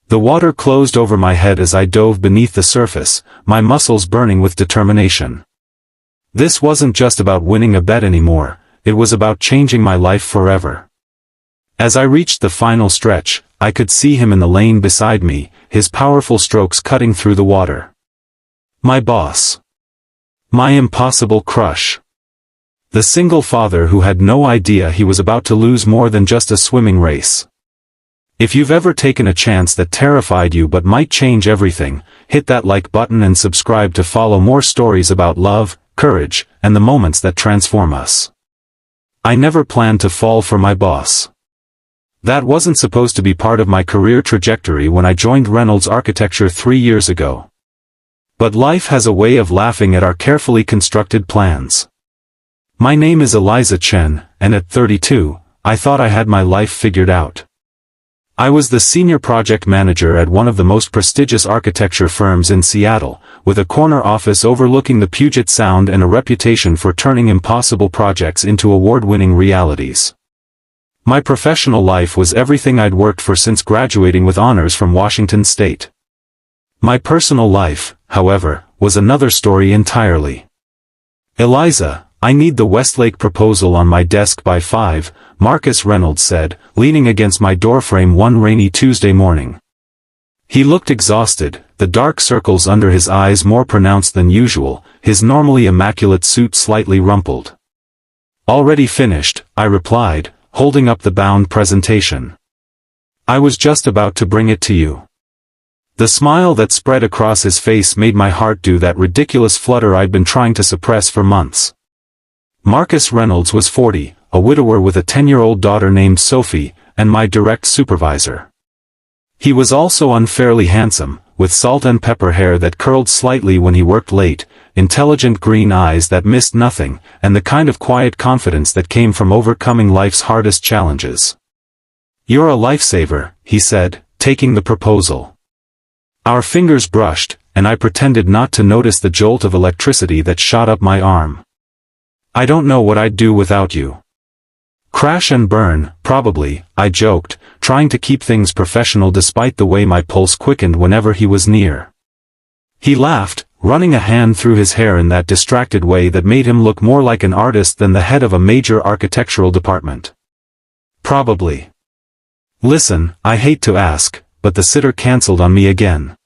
The water closed over my head as I dove beneath the surface, my muscles burning with determination. This wasn't just about winning a bet anymore, it was about changing my life forever. As I reached the final stretch, I could see him in the lane beside me, his powerful strokes cutting through the water. My boss. My impossible crush. The single father who had no idea he was about to lose more than just a swimming race. If you've ever taken a chance that terrified you but might change everything, hit that like button and subscribe to follow more stories about love, courage, and the moments that transform us. I never planned to fall for my boss. That wasn't supposed to be part of my career trajectory when I joined Reynolds Architecture 3 years ago. But life has a way of laughing at our carefully constructed plans. My name is Eliza Chen, and at 32, I thought I had my life figured out. I was the senior project manager at one of the most prestigious architecture firms in Seattle, with a corner office overlooking the Puget Sound and a reputation for turning impossible projects into award-winning realities. My professional life was everything I'd worked for since graduating with honors from Washington State. My personal life, however, was another story entirely. Eliza, I need the Westlake proposal on my desk by 5, Marcus Reynolds said, leaning against my doorframe one rainy Tuesday morning. He looked exhausted, the dark circles under his eyes more pronounced than usual, his normally immaculate suit slightly rumpled. Already finished, I replied, holding up the bound presentation. I was just about to bring it to you. The smile that spread across his face made my heart do that ridiculous flutter I'd been trying to suppress for months. Marcus Reynolds was 40, a widower with a 10-year-old daughter named Sophie, and my direct supervisor. He was also unfairly handsome, with salt and pepper hair that curled slightly when he worked late, intelligent green eyes that missed nothing, and the kind of quiet confidence that came from overcoming life's hardest challenges. "You're a lifesaver," he said, taking the proposal. Our fingers brushed, and I pretended not to notice the jolt of electricity that shot up my arm. "I don't know what I'd do without you." "Crash and burn, probably," I joked, trying to keep things professional despite the way my pulse quickened whenever he was near. He laughed, running a hand through his hair in that distracted way that made him look more like an artist than the head of a major architectural department. "Probably." "Listen, I hate to ask, but the sitter canceled on me again.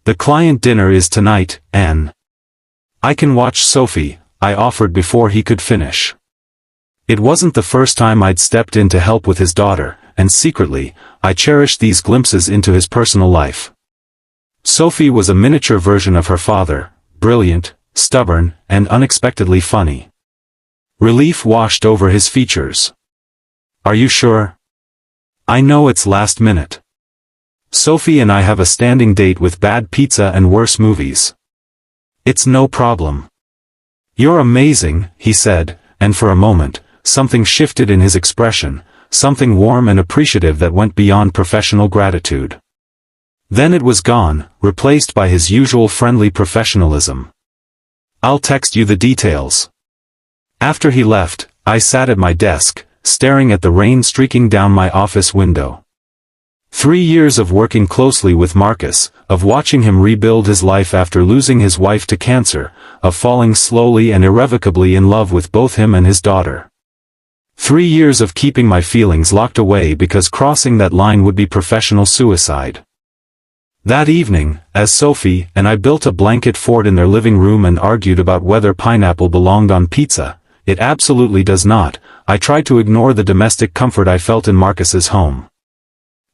The client dinner is tonight, and I can watch Sophie," I offered before he could finish. It wasn't the first time I'd stepped in to help with his daughter, and secretly, I cherished these glimpses into his personal life. Sophie was a miniature version of her father, brilliant, stubborn, and unexpectedly funny. Relief washed over his features. "Are you sure? I know it's last minute. Sophie and I have a standing date with bad pizza and worse movies. It's no problem." "You're amazing," he said, and for a moment, something shifted in his expression, something warm and appreciative that went beyond professional gratitude. Then it was gone, replaced by his usual friendly professionalism. "I'll text you the details." After he left, I sat at my desk, staring at the rain streaking down my office window. 3 years of working closely with Marcus, of watching him rebuild his life after losing his wife to cancer, of falling slowly and irrevocably in love with both him and his daughter. 3 years of keeping my feelings locked away because crossing that line would be professional suicide. That evening, as Sophie and I built a blanket fort in their living room and argued about whether pineapple belonged on pizza, it absolutely does not, I tried to ignore the domestic comfort I felt in Marcus's home.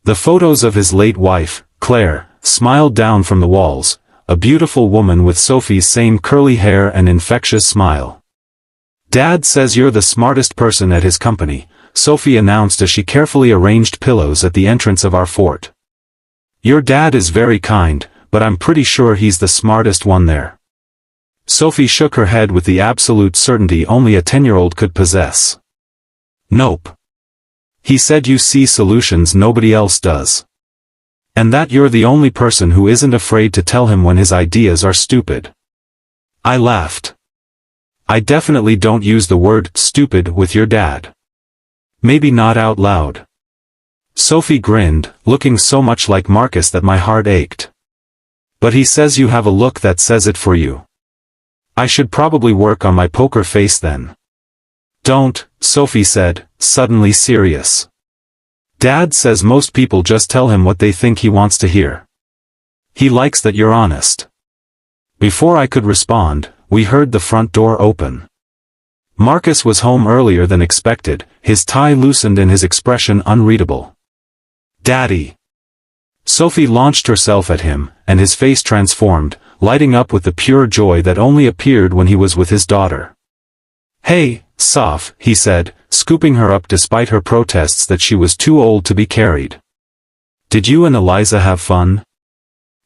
The photos of his late wife, Claire, smiled down from the walls, a beautiful woman with Sophie's same curly hair and infectious smile. "Dad says you're the smartest person at his company," Sophie announced as she carefully arranged pillows at the entrance of our fort. "Your dad is very kind, but I'm pretty sure he's the smartest one there." Sophie shook her head with the absolute certainty only a 10-year-old could possess. "Nope. He said you see solutions nobody else does. And that you're the only person who isn't afraid to tell him when his ideas are stupid." I laughed. "I definitely don't use the word stupid with your dad. Maybe not out loud." Sophie grinned, looking so much like Marcus that my heart ached. But he says you have a look that says it for you. I should probably work on my poker face then. Don't, Sophie said, suddenly serious. Dad says most people just tell him what they think he wants to hear. He likes that you're honest. Before I could respond, we heard the front door open. Marcus was home earlier than expected, his tie loosened and his expression unreadable. Daddy! Sophie launched herself at him, and his face transformed, lighting up with the pure joy that only appeared when he was with his daughter. Hey, Soph, he said, scooping her up despite her protests that she was too old to be carried. Did you and Eliza have fun?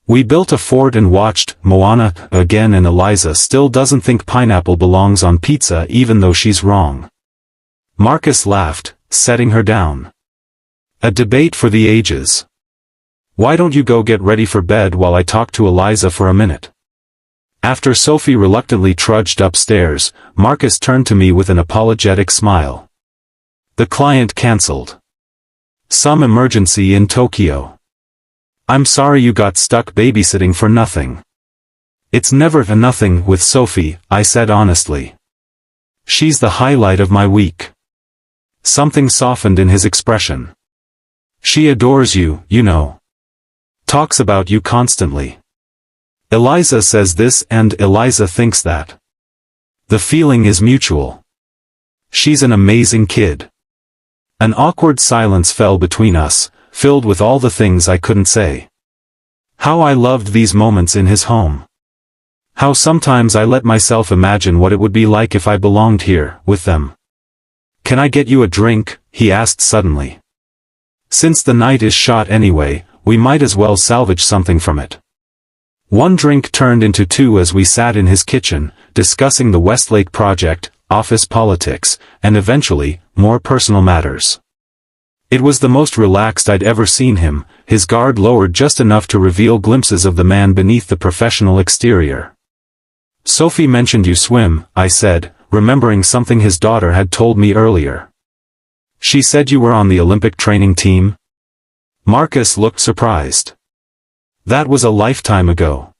We built a fort and watched Moana again, and Eliza still doesn't think pineapple belongs on pizza even though she's wrong. Marcus laughed, setting her down. A debate for the ages. Why don't you go get ready for bed while I talk to Eliza for a minute? After Sophie reluctantly trudged upstairs, Marcus turned to me with an apologetic smile. The client cancelled. Some emergency in Tokyo. I'm sorry you got stuck babysitting for nothing. It's never a nothing with Sophie, I said honestly. She's the highlight of my week. Something softened in his expression. She adores you, you know. Talks about you constantly. Eliza says this and Eliza thinks that. The feeling is mutual. She's an amazing kid. An awkward silence fell between us, filled with all the things I couldn't say. How I loved these moments in his home. How sometimes I let myself imagine what it would be like if I belonged here, with them. Can I get you a drink? He asked suddenly. Since the night is shot anyway, we might as well salvage something from it. One drink turned into two as we sat in his kitchen, discussing the Westlake project, office politics, and eventually, more personal matters. It was the most relaxed I'd ever seen him, his guard lowered just enough to reveal glimpses of the man beneath the professional exterior. Sophie mentioned you swim, I said, remembering something his daughter had told me earlier. She said you were on the Olympic training team? Marcus looked surprised. That was a lifetime ago.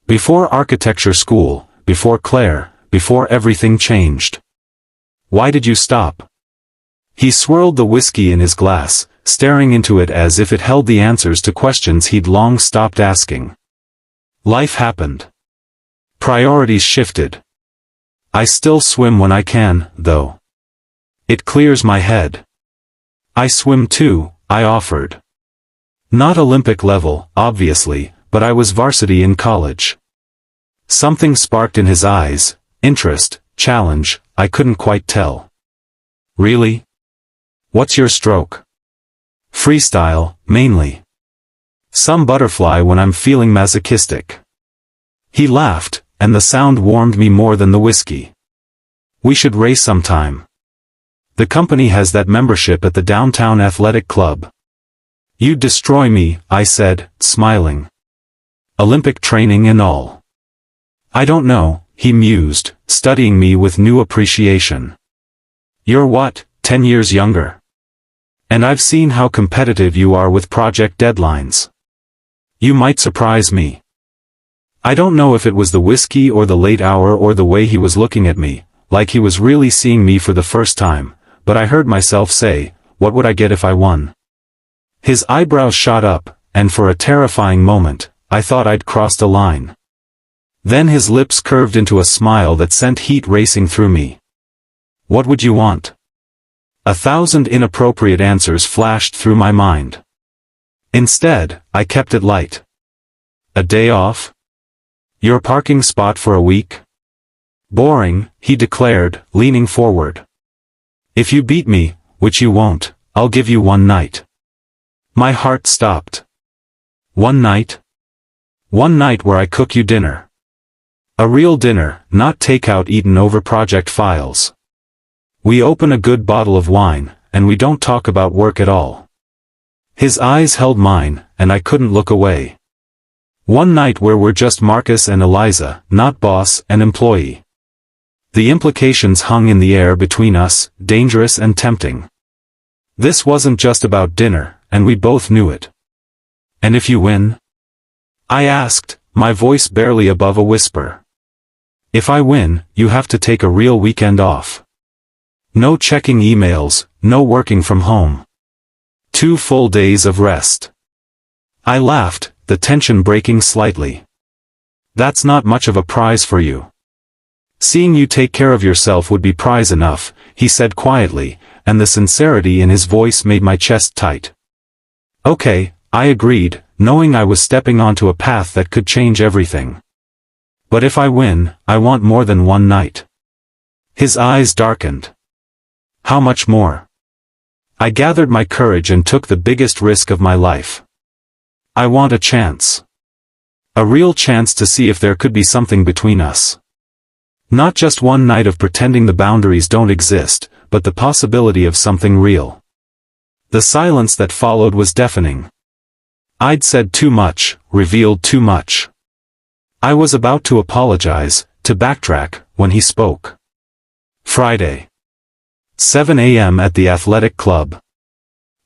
Before architecture school, before Claire, before everything changed. Why did you stop? He swirled the whiskey in his glass, staring into it as if it held the answers to questions he'd long stopped asking. Life happened. Priorities shifted. I still swim when I can, though. It clears my head. I swim too, I offered. Not Olympic level, obviously, but I was varsity in college. Something sparked in his eyes, interest, challenge, I couldn't quite tell. Really? What's your stroke? Freestyle, mainly. Some butterfly when I'm feeling masochistic. He laughed, and the sound warmed me more than the whiskey. We should race sometime. The company has that membership at the downtown athletic club. You'd destroy me, I said, smiling. Olympic training and all. I don't know, he mused, studying me with new appreciation. You're what, 10 years younger? And I've seen how competitive you are with project deadlines. You might surprise me. I don't know if it was the whiskey or the late hour or the way he was looking at me, like he was really seeing me for the first time, but I heard myself say, what would I get if I won? His eyebrows shot up, and for a terrifying moment, I thought I'd crossed a line. Then his lips curved into a smile that sent heat racing through me. What would you want? 1,000 inappropriate answers flashed through my mind. Instead, I kept it light. A day off? Your parking spot for a week? Boring, he declared, leaning forward. If you beat me, which you won't, I'll give you one night. My heart stopped. One night? One night where I cook you dinner. A real dinner, not takeout eaten over project files. We open a good bottle of wine, and we don't talk about work at all. His eyes held mine, and I couldn't look away. One night where we're just Marcus and Eliza, not boss and employee. The implications hung in the air between us, dangerous and tempting. This wasn't just about dinner, and we both knew it. "And if you win?" I asked, my voice barely above a whisper. "If I win, you have to take a real weekend off. No checking emails, no working from home. 2 full days of rest." I laughed, the tension breaking slightly. "That's not much of a prize for you." "Seeing you take care of yourself would be prize enough," he said quietly, and the sincerity in his voice made my chest tight. "Okay," I agreed, knowing I was stepping onto a path that could change everything. "But if I win, I want more than one night." His eyes darkened. "How much more?" I gathered my courage and took the biggest risk of my life. "I want a chance. A real chance to see if there could be something between us. Not just one night of pretending the boundaries don't exist, but the possibility of something real." The silence that followed was deafening. I'd said too much, revealed too much. I was about to apologize, to backtrack, when he spoke. Friday. 7 a.m. at the athletic club.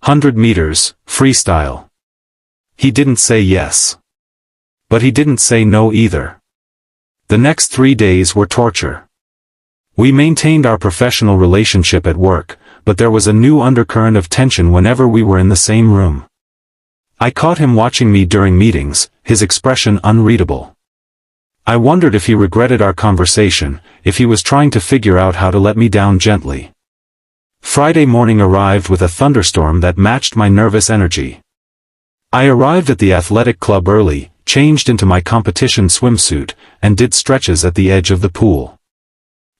100 meters, freestyle. He didn't say yes. But he didn't say no either. The next 3 days were torture. We maintained our professional relationship at work, but there was a new undercurrent of tension whenever we were in the same room. I caught him watching me during meetings, his expression unreadable. I wondered if he regretted our conversation, if he was trying to figure out how to let me down gently. Friday morning arrived with a thunderstorm that matched my nervous energy. I arrived at the athletic club early, changed into my competition swimsuit, and did stretches at the edge of the pool.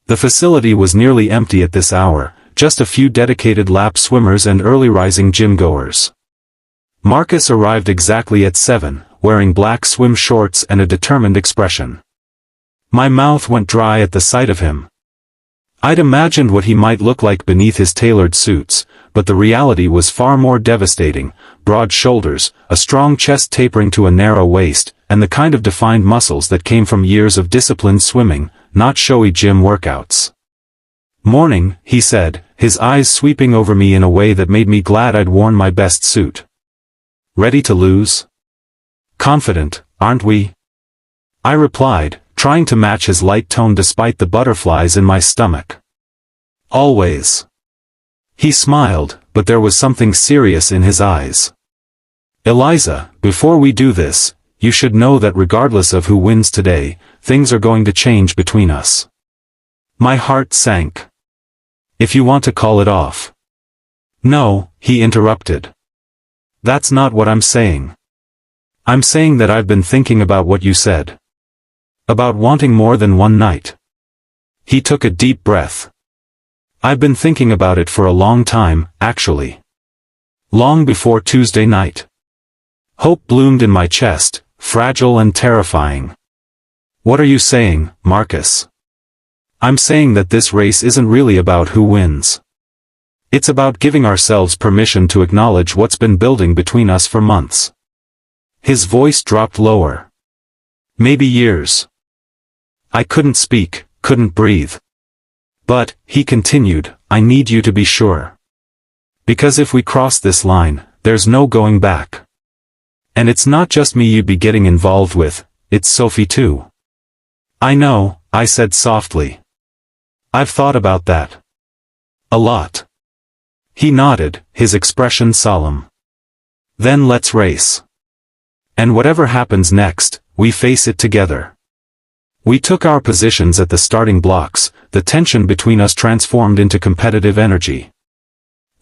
The facility was nearly empty at this hour, just a few dedicated lap swimmers and early-rising gym-goers. Marcus arrived exactly at 7, wearing black swim shorts and a determined expression. My mouth went dry at the sight of him. I'd imagined what he might look like beneath his tailored suits, but the reality was far more devastating: broad shoulders, a strong chest tapering to a narrow waist, and the kind of defined muscles that came from years of disciplined swimming, not showy gym workouts. "Morning," he said, his eyes sweeping over me in a way that made me glad I'd worn my best suit. "Ready to lose?" "Confident, aren't we?" I replied, trying to match his light tone despite the butterflies in my stomach. "Always." He smiled, but there was something serious in his eyes. "Eliza, before we do this, you should know that regardless of who wins today, things are going to change between us." My heart sank. "If you want to call it off." "No," he interrupted. "That's not what I'm saying. I'm saying that I've been thinking about what you said. About wanting more than one night." He took a deep breath. "I've been thinking about it for a long time, actually. Long before Tuesday night." Hope bloomed in my chest, fragile and terrifying. "What are you saying, Marcus?" "I'm saying that this race isn't really about who wins. It's about giving ourselves permission to acknowledge what's been building between us for months." His voice dropped lower. "Maybe years." I couldn't speak, couldn't breathe. "But," he continued, "I need you to be sure. Because if we cross this line, there's no going back. And it's not just me you'd be getting involved with, it's Sophie too." "I know," I said softly. "I've thought about that. A lot." He nodded, his expression solemn. "Then let's race. And whatever happens next, we face it together." We took our positions at the starting blocks, the tension between us transformed into competitive energy.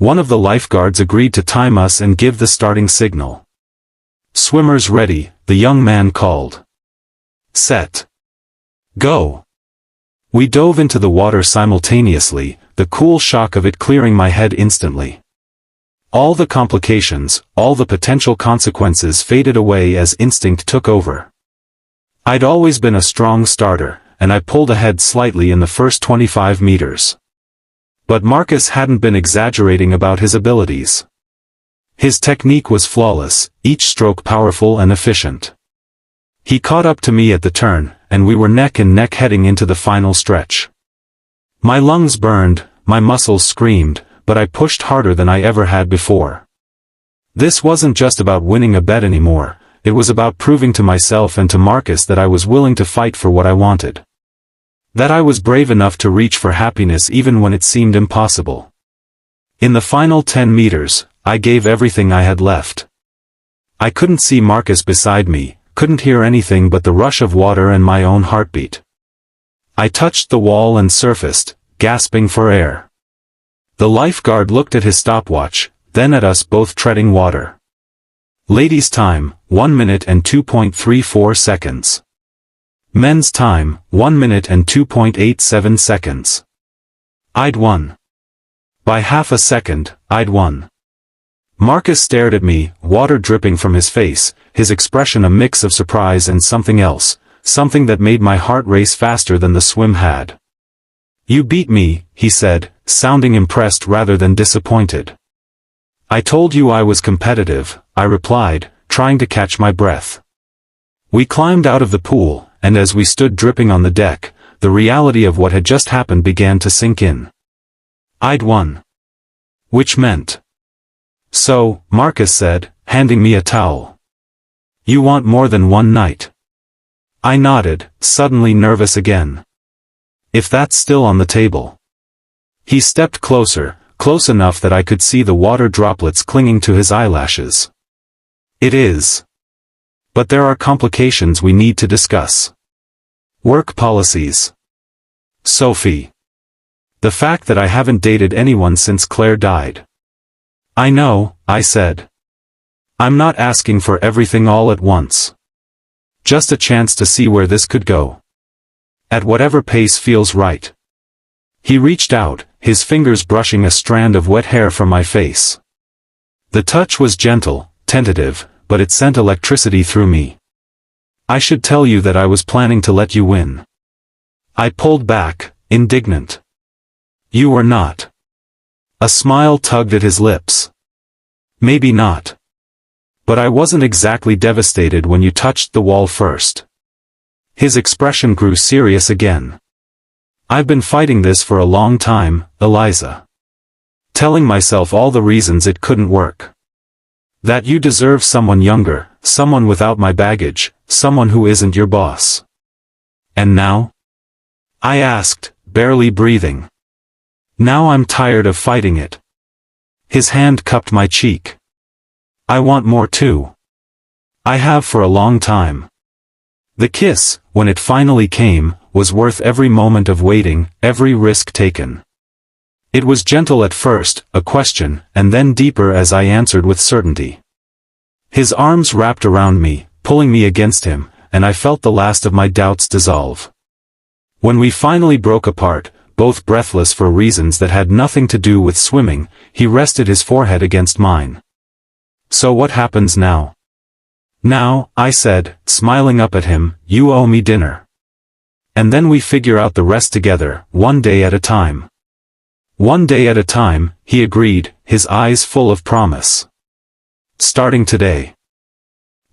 One of the lifeguards agreed to time us and give the starting signal. "Swimmers ready," the young man called. "Set. Go." We dove into the water simultaneously, the cool shock of it clearing my head instantly. All the complications, all the potential consequences faded away as instinct took over. I'd always been a strong starter, and I pulled ahead slightly in the first 25 meters. But Marcus hadn't been exaggerating about his abilities. His technique was flawless, each stroke powerful and efficient. He caught up to me at the turn, and we were neck and neck heading into the final stretch. My lungs burned, my muscles screamed, but I pushed harder than I ever had before. This wasn't just about winning a bet anymore, it was about proving to myself and to Marcus that I was willing to fight for what I wanted. That I was brave enough to reach for happiness even when it seemed impossible. In the final 10 meters, I gave everything I had left. I couldn't see Marcus beside me, couldn't hear anything but the rush of water and my own heartbeat. I touched the wall and surfaced, gasping for air. The lifeguard looked at his stopwatch, then at us both treading water. Ladies' time, 1 minute and 2.34 seconds. Men's time, 1 minute and 2.87 seconds. I'd won. By half a second, I'd won. Marcus stared at me, water dripping from his face, his expression a mix of surprise and something else, something that made my heart race faster than the swim had. "You beat me," he said, sounding impressed rather than disappointed. "I told you I was competitive," I replied, trying to catch my breath. We climbed out of the pool, and as we stood dripping on the deck, the reality of what had just happened began to sink in. I'd won. Which meant. "So," Marcus said, handing me a towel. "You want more than one night?" I nodded, suddenly nervous again. "If that's still on the table." He stepped closer, close enough that I could see the water droplets clinging to his eyelashes. "It is. But there are complications we need to discuss. Work policies. Sophie. The fact that I haven't dated anyone since Claire died." "I know," I said. "I'm not asking for everything all at once. Just a chance to see where this could go. At whatever pace feels right." He reached out, his fingers brushing a strand of wet hair from my face. The touch was gentle, tentative, but it sent electricity through me. "I should tell you that I was planning to let you win." I pulled back, indignant. "You were not." A smile tugged at his lips. "Maybe not. But I wasn't exactly devastated when you touched the wall first." His expression grew serious again. "I've been fighting this for a long time, Eliza. Telling myself all the reasons it couldn't work. That you deserve someone younger, someone without my baggage, someone who isn't your boss." "And now?" I asked, barely breathing. "Now I'm tired of fighting it." His hand cupped my cheek. "I want more too. I have for a long time." The kiss, when it finally came, was worth every moment of waiting, every risk taken. It was gentle at first, a question, and then deeper as I answered with certainty. His arms wrapped around me, pulling me against him, and I felt the last of my doubts dissolve. When we finally broke apart, both breathless for reasons that had nothing to do with swimming, he rested his forehead against mine. "So what happens now?" "Now," I said, smiling up at him, "you owe me dinner. And then we figure out the rest together, one day at a time." "One day at a time," he agreed, his eyes full of promise. "Starting today."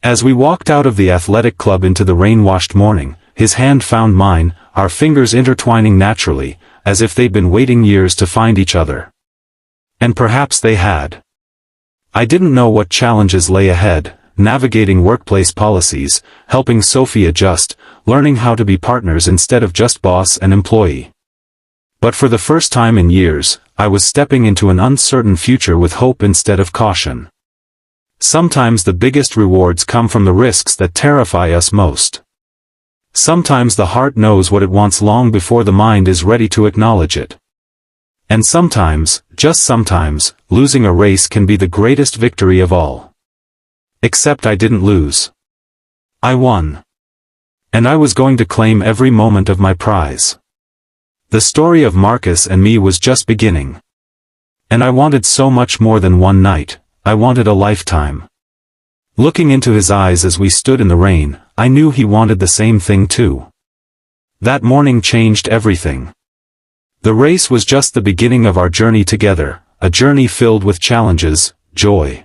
As we walked out of the athletic club into the rain-washed morning, his hand found mine, our fingers intertwining naturally, as if they'd been waiting years to find each other. And perhaps they had. I didn't know what challenges lay ahead, navigating workplace policies, helping Sophie adjust, learning how to be partners instead of just boss and employee. But for the first time in years, I was stepping into an uncertain future with hope instead of caution. Sometimes the biggest rewards come from the risks that terrify us most. Sometimes the heart knows what it wants long before the mind is ready to acknowledge it. And sometimes, just sometimes, losing a race can be the greatest victory of all. Except I didn't lose. I won. And I was going to claim every moment of my prize. The story of Marcus and me was just beginning. And I wanted so much more than one night, I wanted a lifetime. Looking into his eyes as we stood in the rain, I knew he wanted the same thing too. That morning changed everything. The race was just the beginning of our journey together, a journey filled with challenges, joy,